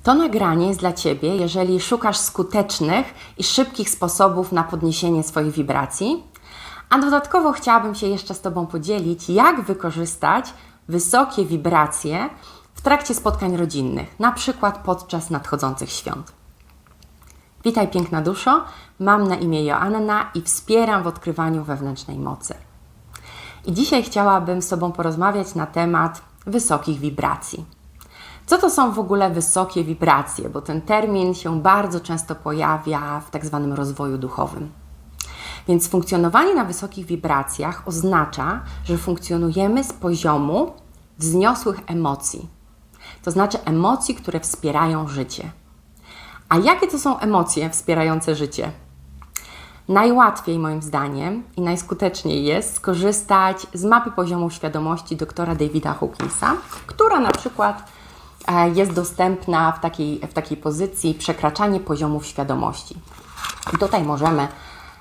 To nagranie jest dla Ciebie, jeżeli szukasz skutecznych i szybkich sposobów na podniesienie swojej wibracji, a dodatkowo chciałabym się jeszcze z Tobą podzielić, jak wykorzystać wysokie wibracje w trakcie spotkań rodzinnych, na przykład podczas nadchodzących świąt. Witaj piękna duszo, mam na imię Joanna i wspieram w odkrywaniu wewnętrznej mocy. I dzisiaj chciałabym z Tobą porozmawiać na temat wysokich wibracji. Co to są w ogóle wysokie wibracje? Bo ten termin się bardzo często pojawia w tak zwanym rozwoju duchowym. Więc funkcjonowanie na wysokich wibracjach oznacza, że funkcjonujemy z poziomu wzniosłych emocji. To znaczy emocji, które wspierają życie. A jakie to są emocje wspierające życie? Najłatwiej moim zdaniem i najskuteczniej jest skorzystać z mapy poziomu świadomości doktora Davida Hawkinsa, która na przykład jest dostępna w takiej pozycji przekraczanie poziomów świadomości. I tutaj możemy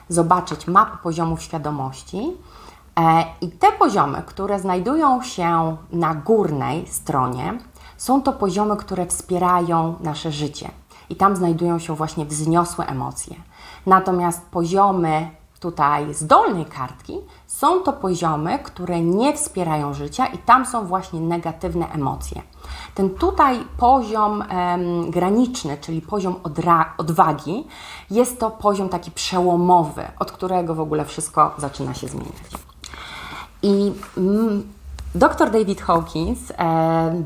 zobaczyć mapę poziomów świadomości i te poziomy, które znajdują się na górnej stronie, są to poziomy, które wspierają nasze życie. I tam znajdują się właśnie wzniosłe emocje. Natomiast poziomy tutaj z dolnej kartki są to poziomy, które nie wspierają życia i tam są właśnie negatywne emocje. Ten tutaj poziom graniczny, czyli poziom odwagi, jest to poziom taki przełomowy, od którego w ogóle wszystko zaczyna się zmieniać. I dr David Hawkins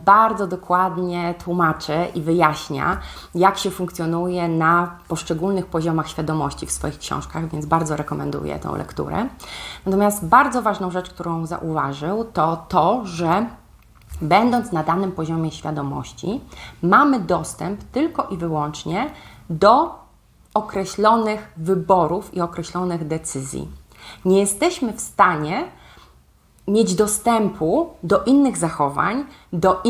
bardzo dokładnie tłumaczy i wyjaśnia, jak się funkcjonuje na poszczególnych poziomach świadomości w swoich książkach, więc bardzo rekomenduję tę lekturę. Natomiast bardzo ważną rzecz, którą zauważył, to to, że będąc na danym poziomie świadomości, mamy dostęp tylko i wyłącznie do określonych wyborów i określonych decyzji. Nie jesteśmy w stanie mieć dostępu do innych zachowań, do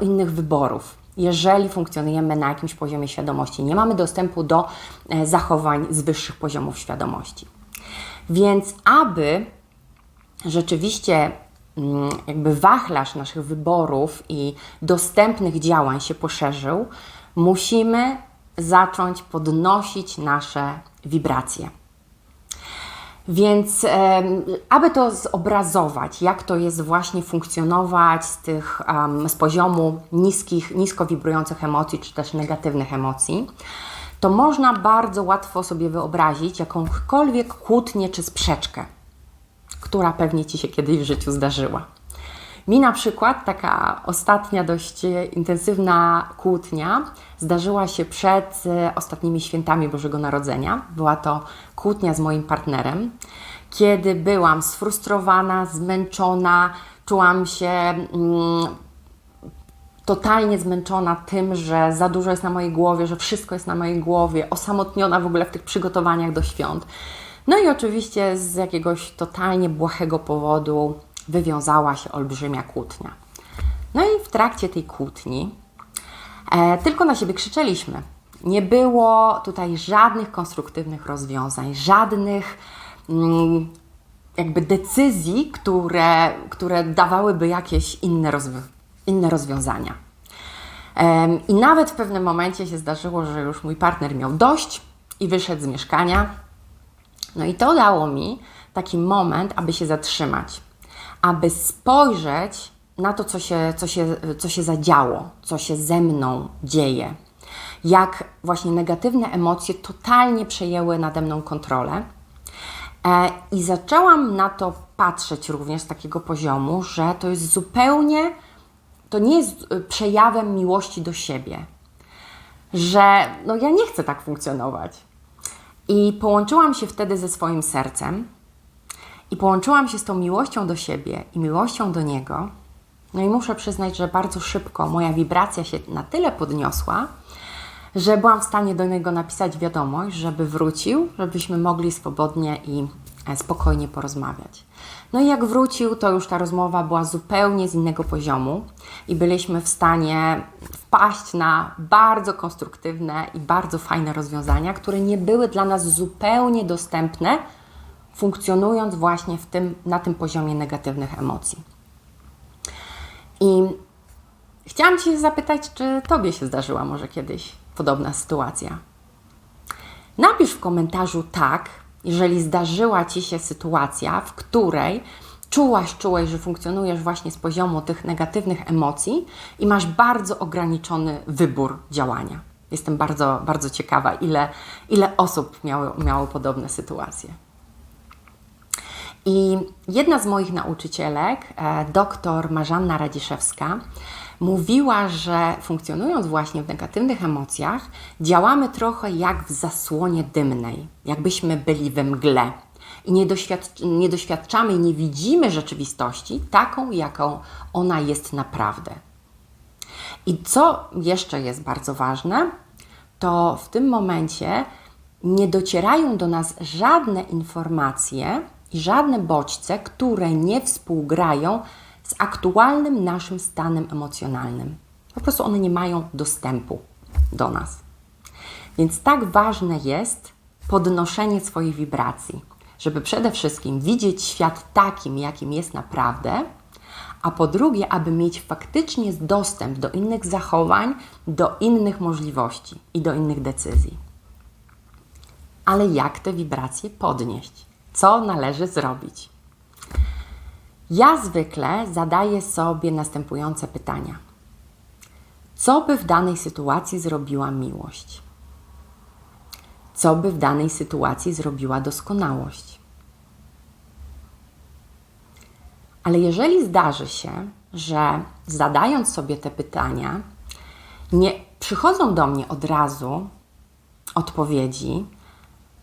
innych wyborów. Jeżeli funkcjonujemy na jakimś poziomie świadomości, nie mamy dostępu do zachowań z wyższych poziomów świadomości. Więc aby rzeczywiście jakby wachlarz naszych wyborów i dostępnych działań się poszerzył, musimy zacząć podnosić nasze wibracje. Więc aby to zobrazować, jak to jest właśnie funkcjonować z poziomu nisko wibrujących emocji, czy też negatywnych emocji, to można bardzo łatwo sobie wyobrazić jakąkolwiek kłótnię czy sprzeczkę, która pewnie Ci się kiedyś w życiu zdarzyła. Mi na przykład taka ostatnia dość intensywna kłótnia zdarzyła się przed ostatnimi świętami Bożego Narodzenia. Była to kłótnia z moim partnerem, kiedy byłam sfrustrowana, zmęczona, czułam się totalnie zmęczona tym, że za dużo jest na mojej głowie, że wszystko jest na mojej głowie, osamotniona w ogóle w tych przygotowaniach do świąt. No i oczywiście z jakiegoś totalnie błahego powodu wywiązała się olbrzymia kłótnia. No i w trakcie tej kłótni tylko na siebie krzyczeliśmy. Nie było tutaj żadnych konstruktywnych rozwiązań, żadnych jakby decyzji, które dawałyby jakieś inne rozwiązania. I nawet w pewnym momencie się zdarzyło, że już mój partner miał dość i wyszedł z mieszkania. No i to dało mi taki moment, aby się zatrzymać, aby spojrzeć na to, co się zadziało, co się ze mną dzieje. Jak właśnie negatywne emocje totalnie przejęły nade mną kontrolę. I zaczęłam na to patrzeć również z takiego poziomu, że to nie jest przejawem miłości do siebie. Że ja nie chcę tak funkcjonować. I połączyłam się wtedy ze swoim sercem i połączyłam się z tą miłością do siebie i miłością do niego. No i muszę przyznać, że bardzo szybko moja wibracja się na tyle podniosła, że byłam w stanie do niego napisać wiadomość, żeby wrócił, żebyśmy mogli swobodnie i spokojnie porozmawiać. No i jak wrócił, to już ta rozmowa była zupełnie z innego poziomu i byliśmy w stanie wpaść na bardzo konstruktywne i bardzo fajne rozwiązania, które nie były dla nas zupełnie dostępne, funkcjonując właśnie na tym poziomie negatywnych emocji. I Chciałam Cię zapytać, czy Tobie się zdarzyła może kiedyś podobna sytuacja? Napisz w komentarzu tak, jeżeli zdarzyła Ci się sytuacja, w której czułeś, że funkcjonujesz właśnie z poziomu tych negatywnych emocji i masz bardzo ograniczony wybór działania. Jestem bardzo, bardzo ciekawa, ile osób miało podobne sytuacje. I jedna z moich nauczycielek, dr Marzanna Radziszewska, mówiła, że funkcjonując właśnie w negatywnych emocjach, działamy trochę jak w zasłonie dymnej, jakbyśmy byli we mgle i nie doświadczamy i nie widzimy rzeczywistości taką, jaką ona jest naprawdę. I co jeszcze jest bardzo ważne, to w tym momencie nie docierają do nas żadne informacje i żadne bodźce, które nie współgrają z aktualnym naszym stanem emocjonalnym. Po prostu one nie mają dostępu do nas. Więc tak ważne jest podnoszenie swojej wibracji, żeby przede wszystkim widzieć świat takim, jakim jest naprawdę, a po drugie, aby mieć faktycznie dostęp do innych zachowań, do innych możliwości i do innych decyzji. Ale jak te wibracje podnieść? Co należy zrobić? Ja zwykle zadaję sobie następujące pytania. Co by w danej sytuacji zrobiła miłość? Co by w danej sytuacji zrobiła doskonałość? Ale jeżeli zdarzy się, że zadając sobie te pytania, nie przychodzą do mnie od razu odpowiedzi,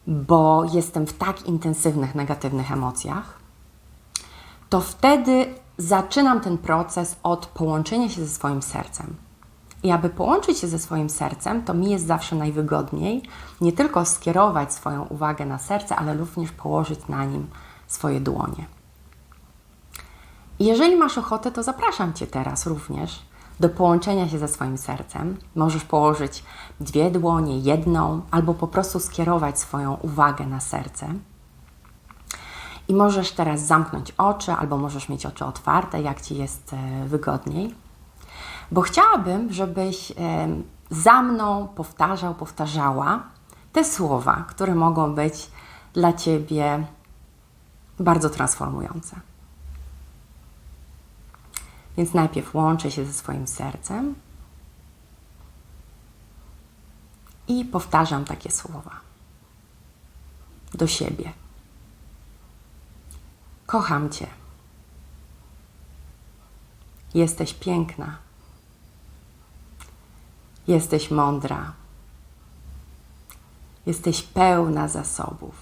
bo jestem w tak intensywnych, negatywnych emocjach, to wtedy zaczynam ten proces od połączenia się ze swoim sercem. I aby połączyć się ze swoim sercem, to mi jest zawsze najwygodniej nie tylko skierować swoją uwagę na serce, ale również położyć na nim swoje dłonie. I jeżeli masz ochotę, to zapraszam Cię teraz również do połączenia się ze swoim sercem. Możesz położyć 2 dłonie, 1, albo po prostu skierować swoją uwagę na serce. I możesz teraz zamknąć oczy, albo możesz mieć oczy otwarte, jak Ci jest wygodniej. Bo chciałabym, żebyś za mną powtarzała te słowa, które mogą być dla Ciebie bardzo transformujące. Więc najpierw łączę się ze swoim sercem i powtarzam takie słowa do siebie. Kocham Cię. Jesteś piękna. Jesteś mądra. Jesteś pełna zasobów.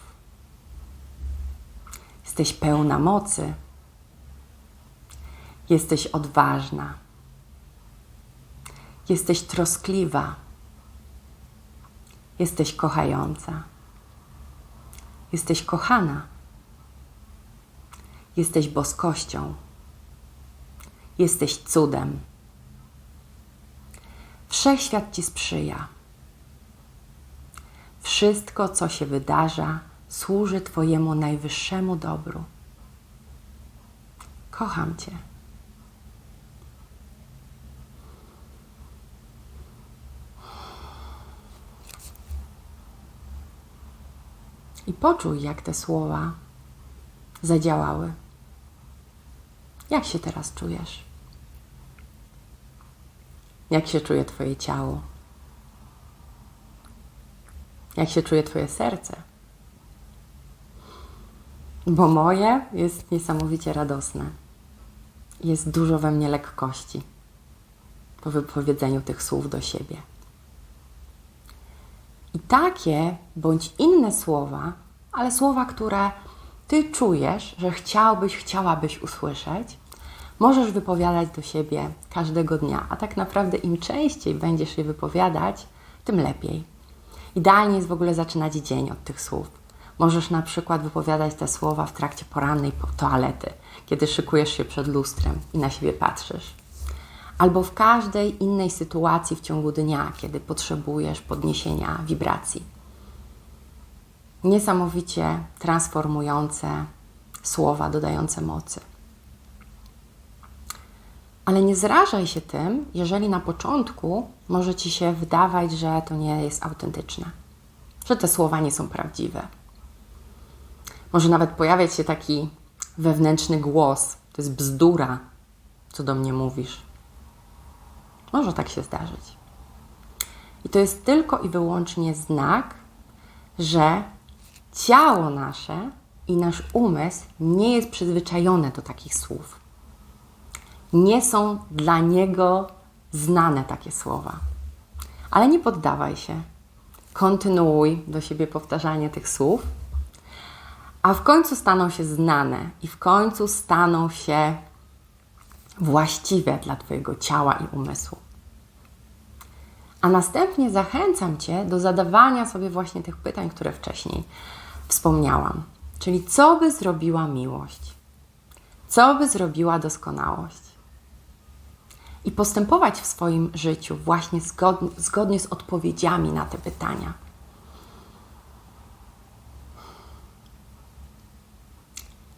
Jesteś pełna mocy. Jesteś odważna. Jesteś troskliwa. Jesteś kochająca. Jesteś kochana. Jesteś boskością. Jesteś cudem. Wszechświat Ci sprzyja. Wszystko, co się wydarza, służy Twojemu najwyższemu dobru. Kocham Cię. I poczuj, jak te słowa zadziałały. Jak się teraz czujesz? Jak się czuje Twoje ciało? Jak się czuje Twoje serce? Bo moje jest niesamowicie radosne. Jest dużo we mnie lekkości po wypowiedzeniu tych słów do siebie. I takie bądź inne słowa, ale słowa, które Ty czujesz, że chciałabyś usłyszeć, możesz wypowiadać do siebie każdego dnia, a tak naprawdę im częściej będziesz je wypowiadać, tym lepiej. Idealnie jest w ogóle zaczynać dzień od tych słów. Możesz na przykład wypowiadać te słowa w trakcie porannej toalety, kiedy szykujesz się przed lustrem i na siebie patrzysz. Albo w każdej innej sytuacji w ciągu dnia, kiedy potrzebujesz podniesienia wibracji. Niesamowicie transformujące słowa, dodające mocy. Ale nie zrażaj się tym, jeżeli na początku może Ci się wydawać, że to nie jest autentyczne, że te słowa nie są prawdziwe. Może nawet pojawiać się taki wewnętrzny głos, to jest bzdura, co do mnie mówisz. Może tak się zdarzyć. I to jest tylko i wyłącznie znak, że ciało nasze i nasz umysł nie jest przyzwyczajone do takich słów. Nie są dla niego znane takie słowa. Ale nie poddawaj się. Kontynuuj do siebie powtarzanie tych słów, a w końcu staną się znane i w końcu staną się właściwe dla Twojego ciała i umysłu. A następnie zachęcam Cię do zadawania sobie właśnie tych pytań, które wcześniej wspomniałam. Czyli co by zrobiła miłość? Co by zrobiła doskonałość? I postępować w swoim życiu właśnie zgodnie z odpowiedziami na te pytania.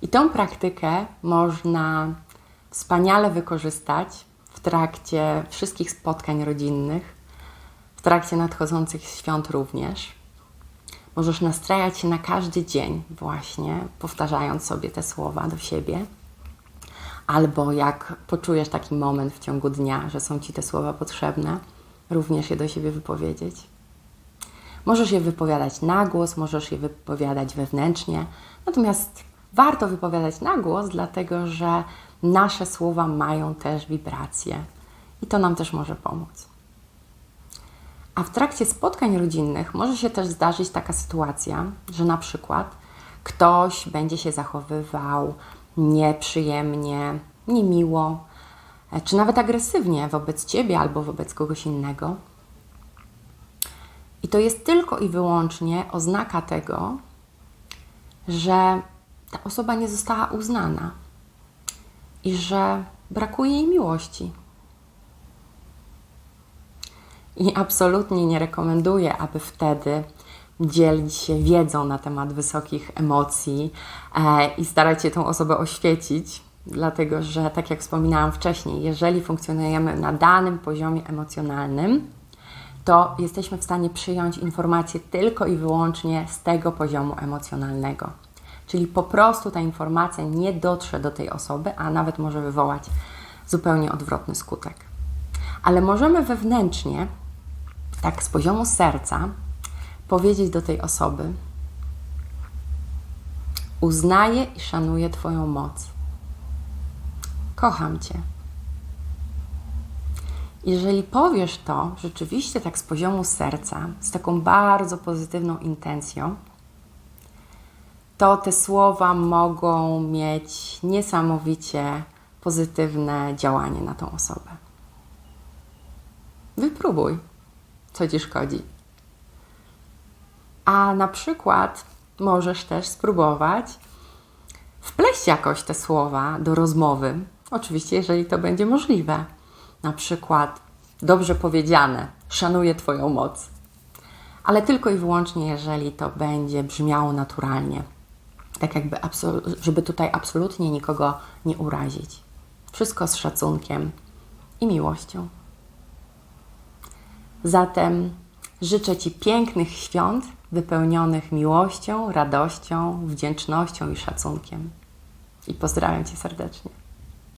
I tą praktykę można wspaniale wykorzystać w trakcie wszystkich spotkań rodzinnych, w trakcie nadchodzących świąt również. Możesz nastrajać się na każdy dzień właśnie, powtarzając sobie te słowa do siebie. Albo jak poczujesz taki moment w ciągu dnia, że są Ci te słowa potrzebne, również je do siebie wypowiedzieć. Możesz je wypowiadać na głos, możesz je wypowiadać wewnętrznie, natomiast warto wypowiadać na głos, dlatego że nasze słowa mają też wibracje i to nam też może pomóc. A w trakcie spotkań rodzinnych może się też zdarzyć taka sytuacja, że na przykład ktoś będzie się zachowywał nieprzyjemnie, niemiło, czy nawet agresywnie wobec Ciebie albo wobec kogoś innego. I to jest tylko i wyłącznie oznaka tego, że ta osoba nie została uznana i że brakuje jej miłości. I absolutnie nie rekomenduję, aby wtedy dzielić się wiedzą na temat wysokich emocji i starać się tą osobę oświecić, dlatego że, tak jak wspominałam wcześniej, jeżeli funkcjonujemy na danym poziomie emocjonalnym, to jesteśmy w stanie przyjąć informacje tylko i wyłącznie z tego poziomu emocjonalnego. Czyli po prostu ta informacja nie dotrze do tej osoby, a nawet może wywołać zupełnie odwrotny skutek. Ale możemy wewnętrznie, tak z poziomu serca, powiedzieć do tej osoby: uznaję i szanuję Twoją moc. Kocham Cię. Jeżeli powiesz to rzeczywiście tak z poziomu serca, z taką bardzo pozytywną intencją, to te słowa mogą mieć niesamowicie pozytywne działanie na tą osobę. Wypróbuj, co Ci szkodzi. A na przykład możesz też spróbować wpleść jakoś te słowa do rozmowy. Oczywiście, jeżeli to będzie możliwe. Na przykład dobrze powiedziane, szanuję Twoją moc. Ale tylko i wyłącznie, jeżeli to będzie brzmiało naturalnie. Tak jakby, żeby tutaj absolutnie nikogo nie urazić. Wszystko z szacunkiem i miłością. Zatem życzę Ci pięknych świąt, wypełnionych miłością, radością, wdzięcznością i szacunkiem. I pozdrawiam Cię serdecznie.